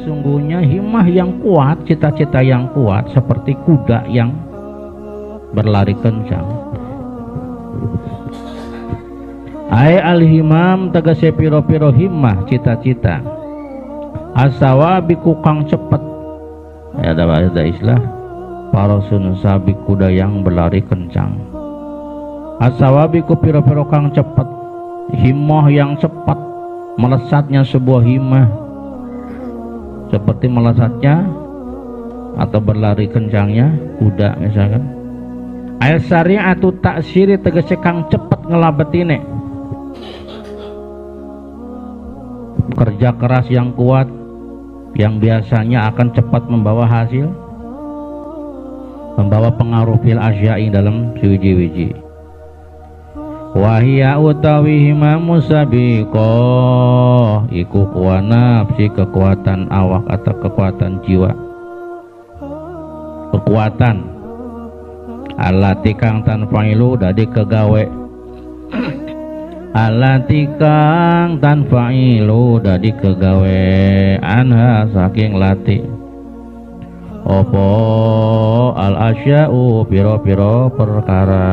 sesungguhnya himmah yang kuat, cita-cita yang kuat seperti kuda yang berlari kencang. Ai al-himam tegese piro-piro himmah cita-cita. Asawabiku kang cepet. Ya ada istilah parasun sabik kuda yang berlari kencang. Asawabiku piro-piro kang cepet. Himmah yang cepat melesatnya sebuah himmah seperti melesatnya atau berlari kencangnya kuda misalkan. Ayat syariatu taksiri tegese kang cepet ngelabetine. Kerja keras yang kuat yang biasanya akan cepat membawa hasil, membawa pengaruh fil asya'i dalam wiji-wiji. Wahia utawi himamu sabiqah iku kuwa nafsi, kekuatan awak atau kekuatan jiwa, kekuatan alati kang tanfailu dadi kegawe, alati kang tanfailu dadi kegawe anha saking lati opo al asya'u piro-piro perkara.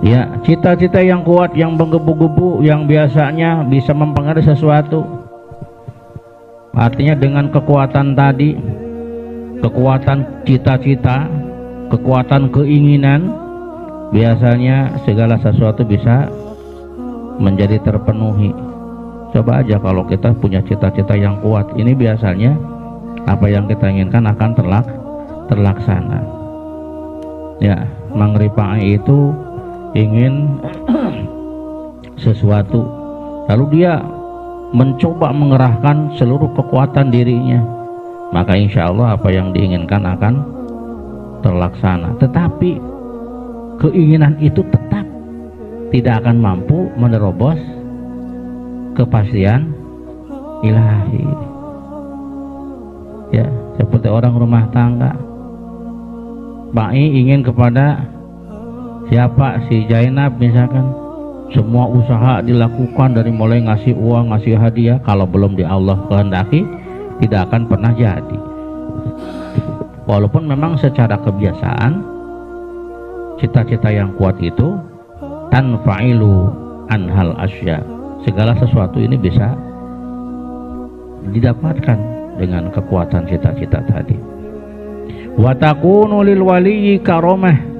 Ya, cita-cita yang kuat, yang menggebu-gebu, yang biasanya bisa mempengaruhi sesuatu. Artinya dengan kekuatan tadi, kekuatan cita-cita, kekuatan keinginan, biasanya segala sesuatu bisa menjadi terpenuhi. Coba aja kalau kita punya cita-cita yang kuat, ini biasanya apa yang kita inginkan akan terlaksana. Ya, Mang Rifa'i itu ingin sesuatu, lalu dia mencoba mengerahkan seluruh kekuatan dirinya, maka insya Allah apa yang diinginkan akan terlaksana. Tetapi keinginan itu tetap tidak akan mampu menerobos kepastian ilahi. Ya, seperti orang rumah tangga, Ba'i ingin kepada siapa, si Zainab misalkan, semua usaha dilakukan dari mulai ngasih uang, ngasih hadiah, kalau belum di Allah kehendaki tidak akan pernah jadi. Walaupun memang secara kebiasaan cita-cita yang kuat itu tanfa'ilu anhal asya, segala sesuatu ini bisa didapatkan dengan kekuatan cita-cita tadi. Wa takunu lil waliyyi karomah.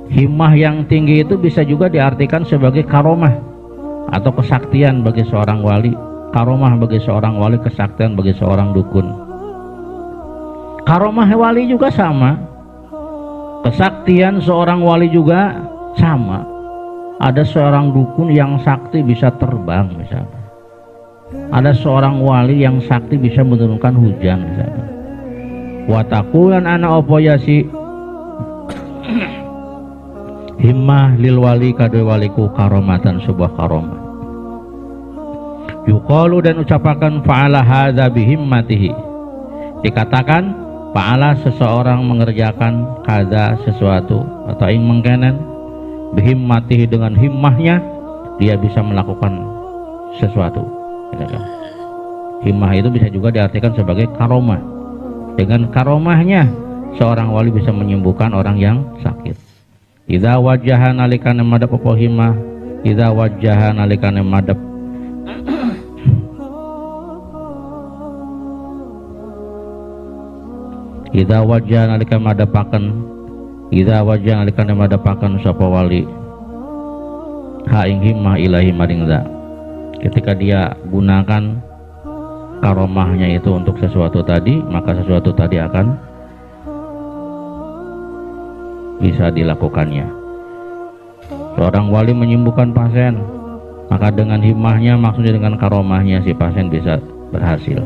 Himmah yang tinggi itu bisa juga diartikan sebagai karomah atau kesaktian bagi seorang wali. Karomah bagi seorang wali, kesaktian bagi seorang dukun. Karomah wali juga sama, kesaktian seorang wali juga sama. Ada seorang dukun yang sakti bisa terbang misalnya, ada seorang wali yang sakti bisa menurunkan hujan misalnya. Watakulan ana opo yasi himmah lil wali kadwe waliku karomatan, sebuah karomah. Yuqalu, dan ucapakan fa'ala hadza bihimmatihi, dikatakan fa'ala seseorang mengerjakan hadza sesuatu atau ing mengkenen bihimmatihi, dengan himmahnya dia bisa melakukan sesuatu. Himmah itu bisa juga diartikan sebagai karomah. Dengan karomahnya seorang wali bisa menyembuhkan orang yang sakit. Idza wajjaha nalikane madhab apa himmah, idza wajjaha nalikane madhab idza wajjaha nalikane madhapaken, idza wajjaha nalikane madhapaken sapa wali ha ing himmah ilahi maring za, ketika dia gunakan karomahnya itu untuk sesuatu tadi, maka sesuatu tadi akan bisa dilakukannya. Seorang wali menyembuhkan pasien, maka dengan himmahnya, maksudnya dengan karomahnya, si pasien bisa berhasil.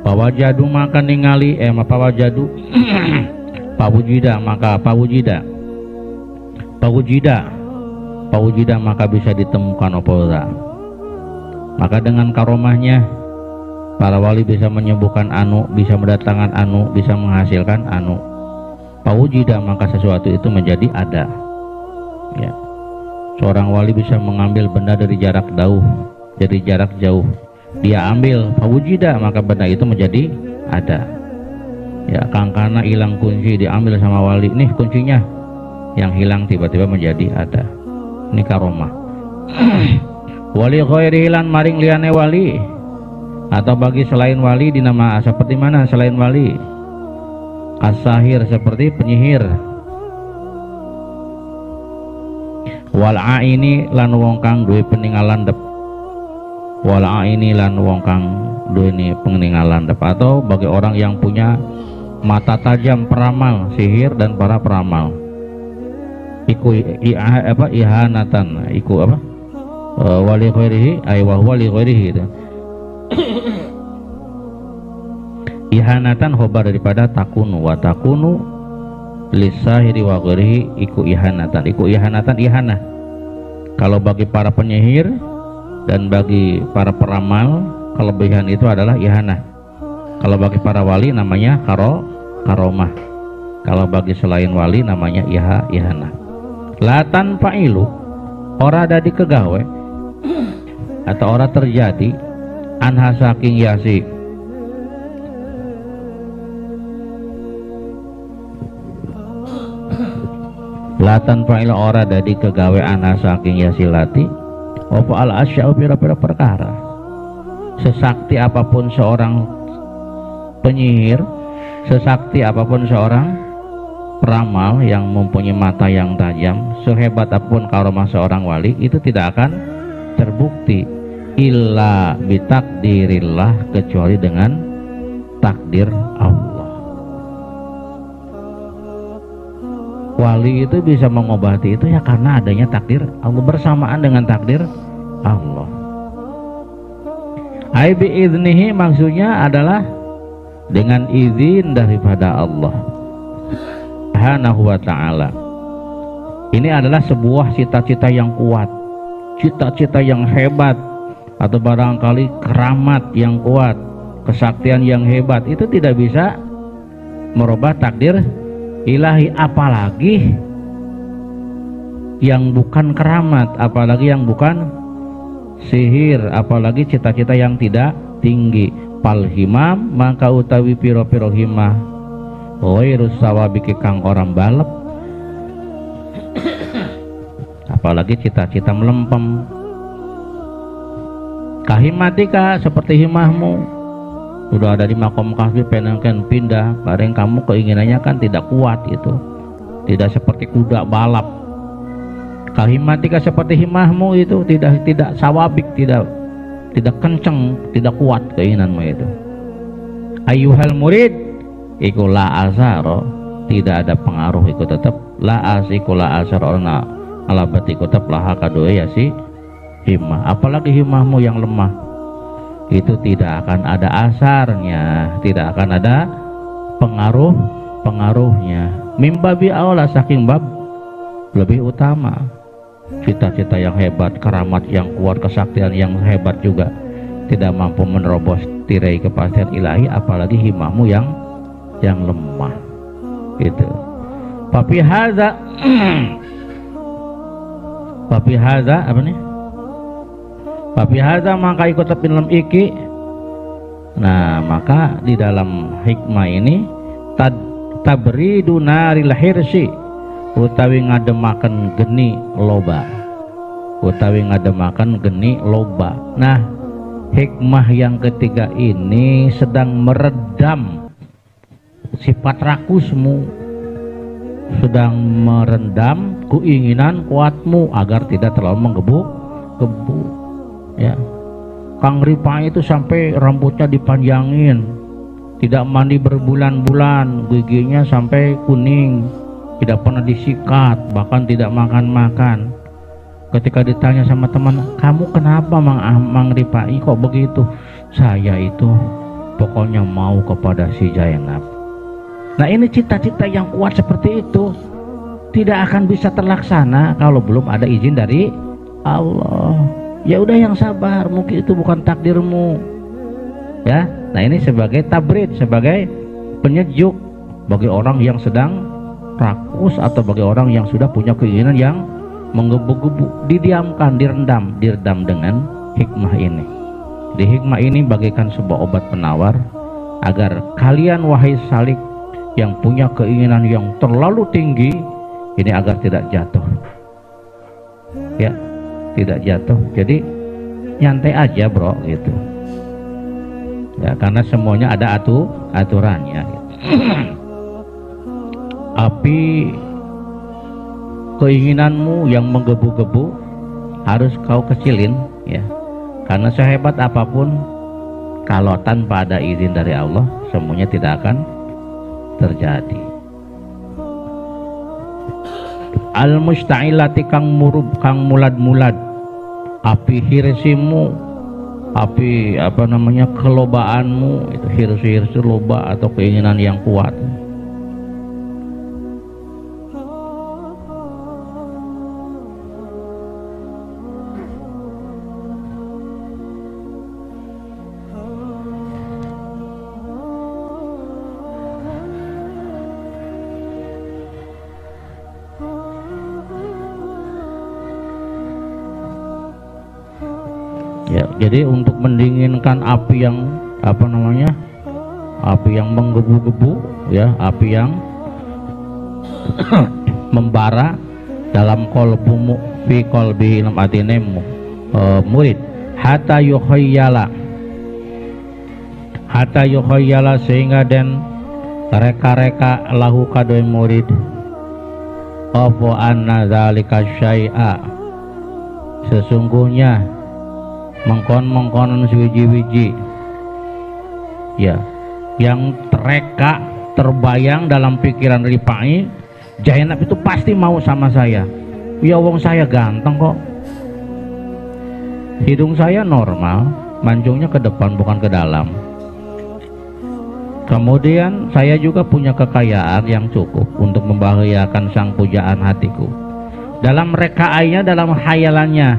Pawajadu maka ningali pawajadu pawujida maka pawujida maka bisa ditemukan opoza. Maka dengan karomahnya para wali bisa menyembuhkan anu, bisa mendatangkan anu, bisa menghasilkan anu. Pawujida maka sesuatu itu menjadi ada. Ya. Seorang wali bisa mengambil benda dari jarak jauh. Dia ambil, fawujida, maka benda itu menjadi ada. Ya, karena hilang kunci diambil sama wali, nih kuncinya. Yang hilang tiba-tiba menjadi ada. Ini karomah. Wali ghairi lan maring liyane wali, atau bagi selain wali dinama seperti mana selain wali? As-sahir, seperti penyihir. Wal aini lan wong kang duwe peninggalan dep. Wal aini lan wong kang duwe peninggalan dep, atau bagi orang yang punya mata tajam peramal, sihir dan para peramal. Iku ihanatan, iku apa? Wali ghairihi ay wa huwa li ghairihi. Ihanatan khobar daripada takunu, wa takunu lisahiri wa ghairihi iku ihanatan. Iku ihanatan, ihanah kalau bagi para penyihir dan bagi para peramal, kelebihan itu adalah ihanah. Kalau bagi para wali namanya karomah. Kalau bagi selain wali namanya ihanah. La tanfa'ilu, ora dadi kegawe atau ora terjadi anha saking yasi latan fa'il ora dadi kegawe ana saking yasilati apa al asya'u pira-pira perkara. Sesakti apapun seorang penyihir, sesakti apapun seorang peramal yang mempunyai mata yang tajam, sehebat apapun karomah seorang wali, itu tidak akan terbukti illa bitakdirillah, kecuali dengan takdir Allah. Wali itu bisa mengobati itu ya karena adanya takdir Allah, bersamaan dengan takdir Allah. Ai biiznihi, maksudnya adalah dengan izin daripada Allah Subhanahu wa ta'ala. Ini adalah sebuah cita-cita yang kuat, cita-cita yang hebat, atau barangkali keramat yang kuat, kesaktian yang hebat. Itu tidak bisa merubah takdir ilahi, apalagi yang bukan keramat, apalagi yang bukan sihir, apalagi cita-cita yang tidak tinggi. Pal himam, maka utawi piro-piro himah wairus sawabiki kang orang balep, apalagi cita-cita melempem. Kahimatika, seperti himahmu, sudah ada di makom kahfi, pengen pindah, bareng kamu keinginannya kan tidak kuat, itu tidak seperti kuda balap. Kahimatika, seperti himahmu itu tidak sawabik, tidak kenceng, tidak kuat keinginanmu itu. Ayuhal murid, iku la azaro, tidak ada pengaruh, iku tetap la asiku la azaro na alabat, iku tetap laha kadua ya si himah. Apalagi himahmu yang lemah, itu tidak akan ada asarnya, tidak akan ada pengaruhnya. Mimbabi aula, saking bab lebih utama, cita-cita yang hebat, keramat yang kuat, kesaktian yang hebat juga tidak mampu menerobos tirai kepastian ilahi, apalagi himahmu yang lemah itu. Papi haza apa nih? Papi haza, maka ikut film iki. Nah, maka di dalam hikmah ini tabridu naril hirsi, utawi ngademaken geni loba. Nah, hikmah yang ketiga ini sedang meredam sifat rakusmu, sedang merendam keinginan kuatmu agar tidak terlalu menggebu-gebu. Ya, Kang Ripai itu sampai rambutnya dipanjangin, tidak mandi berbulan-bulan, giginya sampai kuning, tidak pernah disikat, bahkan tidak makan-makan. Ketika ditanya sama teman, kamu kenapa Mang Ripai kok begitu? Saya itu pokoknya mau kepada si Zainab. Nah, ini cita-cita yang kuat seperti itu tidak akan bisa terlaksana kalau belum ada izin dari Allah. Ya udah, yang sabar, mungkin itu bukan takdirmu. Ya, nah ini sebagai tabrid, sebagai penyejuk bagi orang yang sedang rakus atau bagi orang yang sudah punya keinginan menggebu-gebu, didiamkan, diredam dengan hikmah ini. Di hikmah ini bagaikan sebuah obat penawar agar kalian wahai salik yang punya keinginan yang terlalu tinggi ini agar tidak jatuh. Ya, tidak jatuh. Jadi nyantai aja bro gitu. Ya, karena semuanya ada aturannya. Gitu. Api keinginanmu yang menggebu-gebu harus kau kecilin ya. Karena sehebat apapun kalau tanpa ada izin dari Allah semuanya tidak akan terjadi. Al musta'ilati kang murub kang mulad-mulad, api hirsimu, api kelobaanmu itu, hirsi loba atau keinginan yang kuat. Ya, jadi untuk mendinginkan api yang api yang menggebu-gebu ya, api yang membara dalam kolbumu fi kolbi lam atinemu murid hatta yukhayyala sehingga dan reka-reka lahu kadoi murid apa anna zalika syai'a sesungguhnya mengkonon suwiji-wiji ya yang terbayang dalam pikiran Rifai, Zainab itu pasti mau sama saya. Ya wong saya ganteng kok, hidung saya normal, mancungnya ke depan bukan ke dalam, kemudian saya juga punya kekayaan yang cukup untuk membahagiakan sang pujaan hatiku. Dalam rekaainya, dalam khayalannya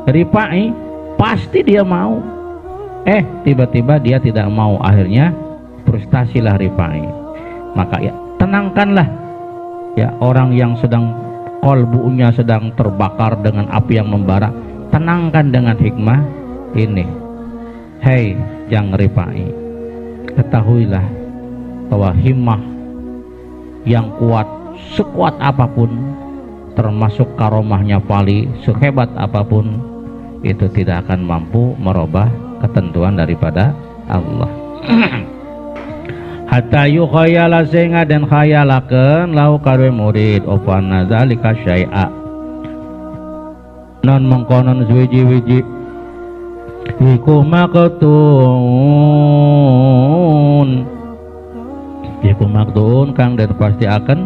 Rifai pasti dia mau, tiba-tiba dia tidak mau, akhirnya frustasilah Rifai. Maka ya tenangkanlah ya orang yang sedang kolbunya sedang terbakar dengan api yang membara, tenangkan dengan hikmah ini. Hei Jang Rifai, ketahuilah bahwa himmah yang kuat sekuat apapun, termasuk karomahnya Fali sehebat apapun, itu tidak akan mampu merubah ketentuan daripada Allah. Hatta yukhayala sehingga dan khayalakan lau kadwe murid opana zalika syai'a non mengkonon wiji-wiji iku maktun kang dan pasti akan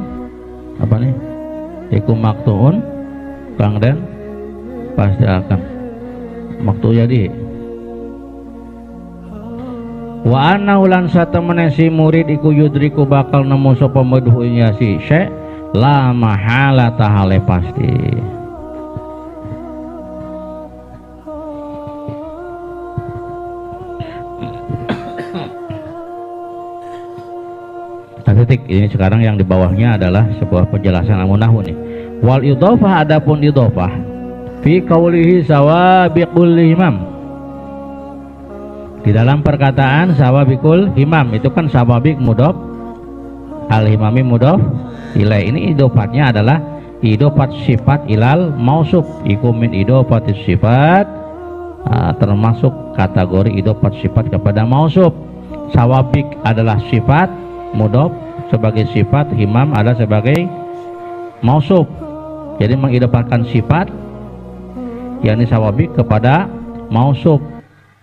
iku maktun kang dan pasti akan waktu jadi wa anna ulan satamene si murid iku yudriku bakal nemu sapa madhunya si syekh la mahala tahale pasti. Titik ini sekarang yang di bawahnya adalah sebuah penjelasan amunahu nih. Wal idhofah, adapun idhofah fi qaulihi sawabiqul himam, di dalam perkataan sawabiqul himam itu kan sawabik mudhof, al himami mudhof ilai. Ini idhofatnya adalah idhofat sifat ilal mausuf, iku min idhofatis sifat, termasuk kategori idhofat sifat kepada mausuf. Sawabik adalah sifat mudhof sebagai sifat, himam adalah sebagai mausuf. Jadi mengidhofatkan sifat yakni sawabik kepada mausuf.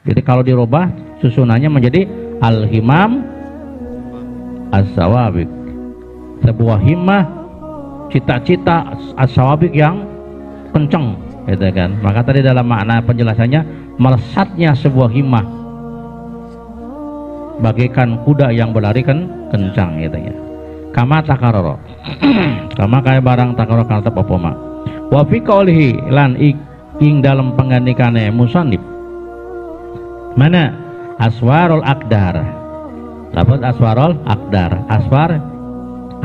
Jadi kalau dirubah susunannya menjadi al-himam as-sawabik, sebuah himmah, cita-cita as-sawabik yang kenceng, gitu kan. Maka tadi dalam makna penjelasannya melesatnya sebuah himmah bagaikan kuda yang berlari kencang, gitu ya. Kama takaroro kama kaya barang takaroro kata popoma wa fi qaulihi lan ing dalam penggantikane musannif mana aswarul akdar, dapat aswarul akdar, aswar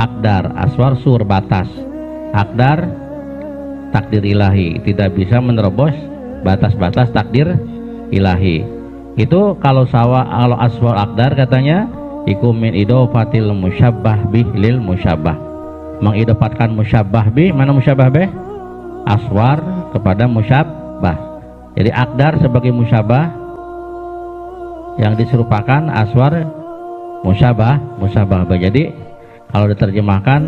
akdar, aswar sur batas, akdar takdir ilahi, tidak bisa menerobos batas-batas takdir ilahi. Itu kalau aswar akdar katanya iku min idofatil musyabbah bih lil musyabbah, mengidofatkan musyabbah bih, mana musyabbah bih? Aswar kepada musyabbah. Jadi akdar sebagai musyabbah, yang diserupakan aswar musyabbah bih. Jadi kalau diterjemahkan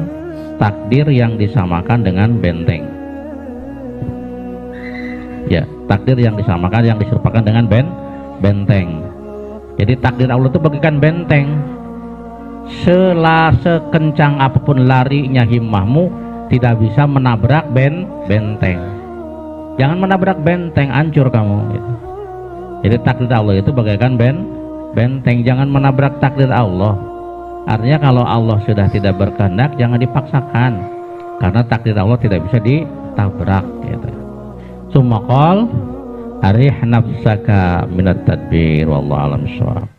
takdir yang disamakan dengan benteng. Ya, takdir yang disamakan, yang diserupakan dengan benteng. Jadi takdir Allah itu bagaikan benteng. Sekencang apapun larinya himmahmu, tidak bisa menabrak benteng. Jangan menabrak benteng, hancur kamu gitu. Jadi takdir Allah itu bagaikan benteng. Jangan menabrak takdir Allah. Artinya kalau Allah sudah tidak berkehendak, jangan dipaksakan, karena takdir Allah tidak bisa ditabrak gitu. Summa qol arih nafsaka minat tadbir, wallahu a'lam bishawab.